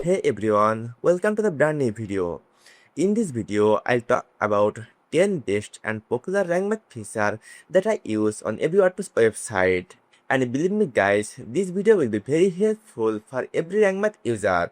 Hey everyone, welcome to the brand new video. In this video, I'll talk about 10 best and popular rank math feature that I use on every WordPress website. And believe me guys, this video will be very helpful for every rank math user.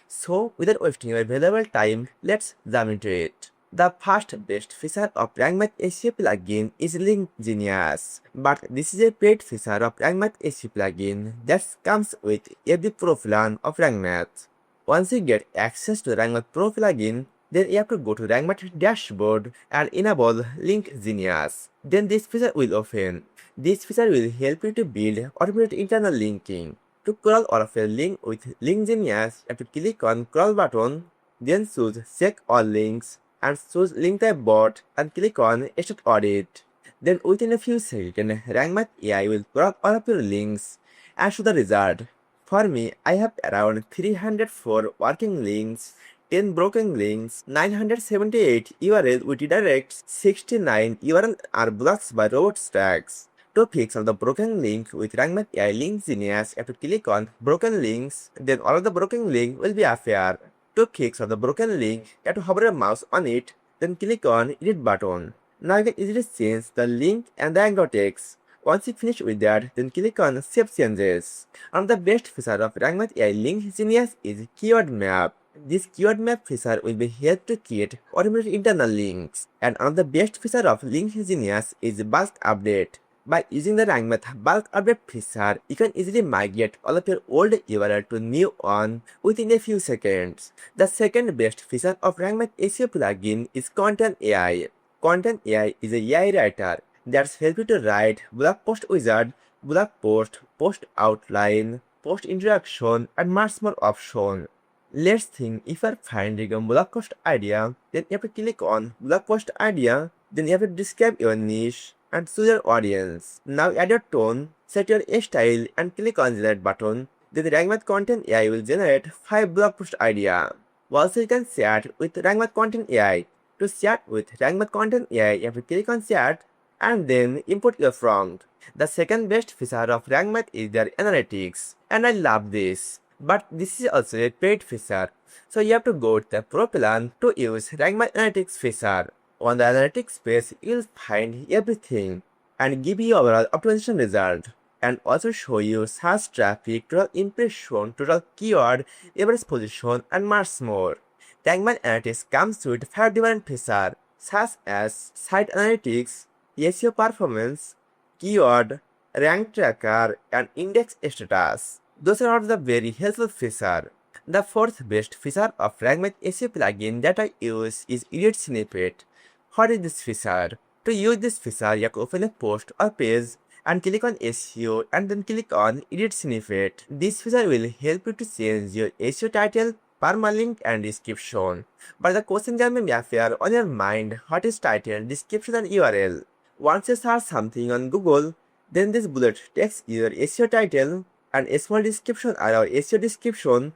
So without wasting your valuable time, let's jump into it. The first best feature of Rank Math SEO plugin is Link Genius. But this is a paid feature of Rank Math SEO plugin that comes with every pro plan of Rank Math. Once you get access to Rank Math Pro plugin, then you have to go to Rank Math dashboard and enable Link Genius. Then this feature will open. This feature will help you to build automated internal linking. To crawl all of your link with Link Genius, you have to click on Crawl button, then choose Check All Links and choose Link Type Bot and click on Start Audit. Then within a few seconds, Rank Math AI will crawl all of your links and show the result. For me, I have around 304 working links, 10 broken links, 978 URL with redirects, 69 URL are blocked by robot stacks. To fix all the broken link with Rank Math AI Link Genius, you have to click on Broken Links, then all of the broken link will be appear. To fix all the broken link, you have to hover your mouse on it, then click on Edit button. Now you can easily change the link and the anchor text. Once you finish with that, then click on Save Changes. One of the best feature of Rank Math AI Link Genius is Keyword Map. This keyword map feature will be help to create automated internal links. And one of the best feature of Link Genius is bulk update. By using the Rank Math bulk update feature, you can easily migrate all of your old URL to new one within a few seconds. The second best feature of Rank Math SEO plugin is Content AI. Content AI is a AI writer that's help you to write blog post wizard, blog post, post outline, post introduction, and much more options. Let's think if you're finding a blog post idea, then you have to click on blog post idea, then you have to describe your niche and choose your audience. Now add your tone, set your style and click on generate button. Then the Rank Math Content AI will generate 5 blog post idea. Also you can chat with Rank Math Content AI. To chat with Rank Math Content AI, you have to click on chat and then input your prompt. The second best feature of Rank Math is their analytics, and I love this. But this is also a paid feature, so you have to go to the Pro plan to use Rank Math Analytics feature. On the analytics page, you'll find everything and give you overall optimization result and also show you search traffic, total impression, total keyword, average position and much more. Rank Math Analytics comes with 5 different features such as site analytics, SEO performance, keyword, rank tracker, and index status. Those are all the very helpful features. The fourth best feature of Rank Math SEO plugin that I use is Edit Snippet. What is this feature? To use this feature, you have to open a post or page and click on SEO and then click on Edit Snippet. This feature will help you to change your SEO title, permalink and description. But the question that may appear on your mind, what is title, description and URL? Once you search something on Google, then this bullet takes your SEO title and a small description are our SEO description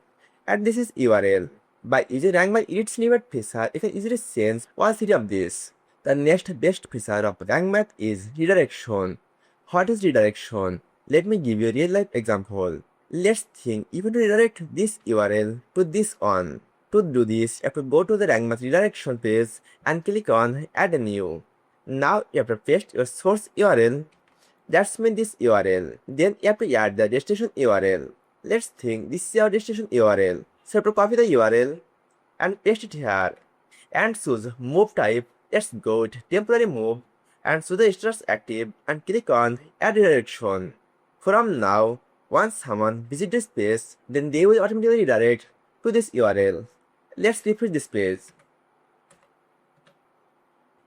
and this is URL. By using Rank Math Edit Snippet feature, you can easily change all three of this. The next best feature of Rank Math is redirection. What is redirection? Let me give you a real life example. Let's think you want to redirect this URL to this one. To do this, you have to go to the Rank Math redirection page and click on Add a New. Now you have to paste your source URL. That's mean this URL. Then you have to add the destination URL. Let's think this is our destination URL. So you have to copy the URL and paste it here. And choose move type. Let's go to temporary move and choose the status active and click on add redirection. From now, once someone visits this page, then they will automatically redirect to this URL. Let's refresh this page.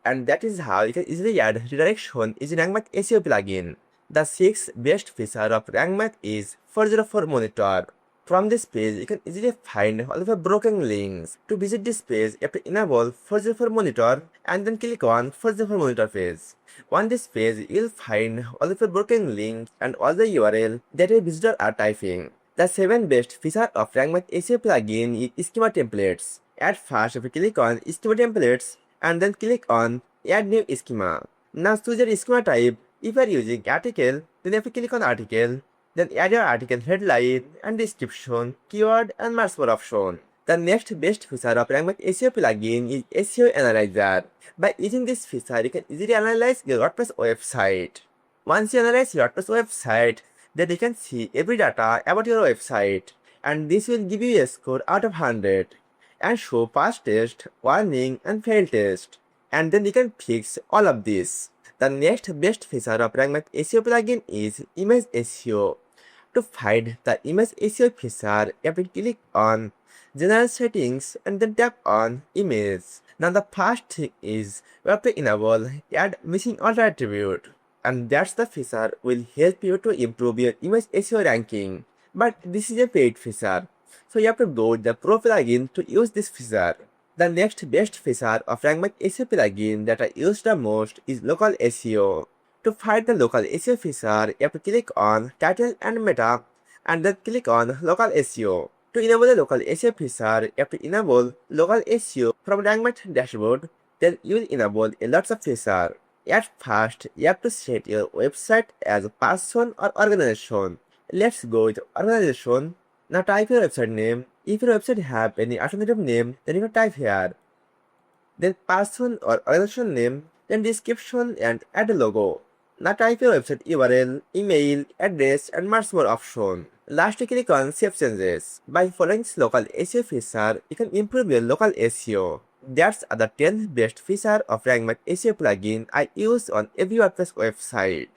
And that is how you can easily add redirection in Rank Math SEO plugin. The sixth best feature of Rank Math is 404 Monitor. From this page, you can easily find all of the broken links. To visit this page, you have to enable 404 Monitor and then click on 404 Monitor page. On this page, you'll find all of the broken links and all the URL that a visitor are typing. The seventh best feature of Rank Math SEO plugin is Schema Templates. At first, if you click on Schema Templates, and then click on Add New Schema. Now choose your schema type. If you are using article, then you have to click on article Then add your article headline and description, keyword and much more option. The next best feature of RankMath SEO plugin is SEO Analyzer. By using this feature, you can easily analyze your WordPress website. Once you analyze your WordPress website, then you can see every data about your website, and this will give you a score out of 100 and show pass test, warning and fail test. And then you can fix all of this. The next best feature of RankMath SEO plugin is Image SEO. To find the Image SEO feature, you have to click on General Settings and then tap on Image. Now the first thing is we have to enable Add Missing Order attribute, and that's the feature will help you to improve your image SEO ranking. But this is a paid feature, so you have to go the Pro plugin to use this feature. The next best feature of RankMath SEO plugin that I use the most is Local SEO. To find the Local SEO feature, you have to click on Title and Meta and then click on Local SEO. To enable the Local SEO feature, you have to enable Local SEO from RankMath dashboard, then you will enable a lot of features. At first, you have to set your website as a person or organization. Let's go with organization. Now type your website name. If your website have any alternative name, then you can type here. Then person or organization name, then description and add a logo. Now type your website URL, email, address and much more option. Lastly, click on Save Changes. By following this local SEO feature, you can improve your local SEO. That's the 10 best feature of RankMath SEO plugin I use on every WordPress website.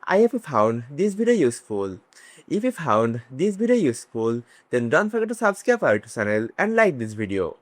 I hope you found this video useful. If you found this video useful, then don't forget to subscribe our channel and like this video.